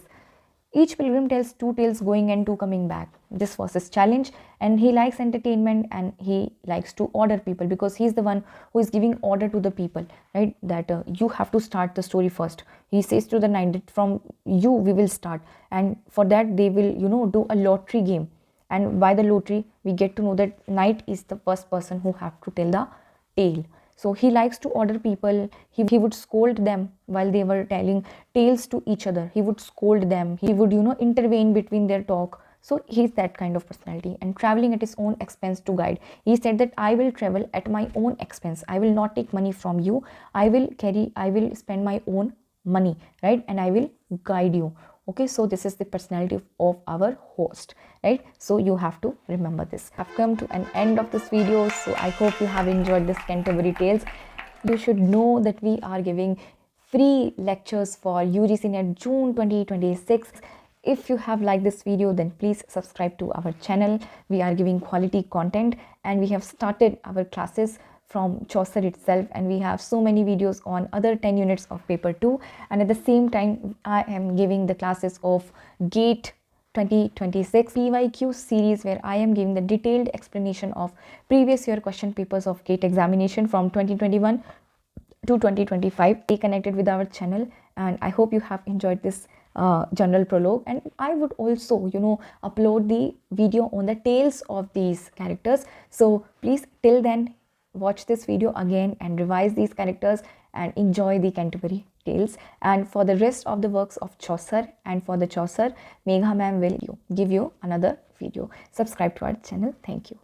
Each pilgrim tells two tales going and two coming back. This was his challenge, and he likes entertainment and he likes to order people, because he's the one who is giving order to the people, right? That you have to start the story first. He says to the knight that from you we will start, and for that they will, do a lottery game. And by the lottery, we get to know that knight is the first person who have to tell the tale. So he likes to order people. He would scold them while they were telling tales to each other. He would scold them. He would, intervene between their talk. So he's that kind of personality, and traveling at his own expense to guide. He said that I will travel at my own expense. I will not take money from you. I will spend my own money, right? And I will guide you. Okay, so this is the personality of our host, right? So you have to remember this. I've come to an end of this video, so I hope you have enjoyed this Canterbury Tales. You should know that we are giving free lectures for UGC NET June 2026. If you have liked this video, then please subscribe to our channel. We are giving quality content, and we have started our classes from Chaucer itself, and we have so many videos on other 10 units of paper 2, and at the same time I am giving the classes of GATE 2026 PYQ series, where I am giving the detailed explanation of previous year question papers of GATE examination from 2021 to 2025. Stay connected with our channel, and I hope you have enjoyed this general prologue. And I would also upload the video on the tales of these characters, so please till then watch this video again and revise these characters and enjoy the Canterbury Tales. And for the rest of the works of Chaucer and for the Chaucer, Megha ma'am will give you another video. Subscribe to our channel. Thank you.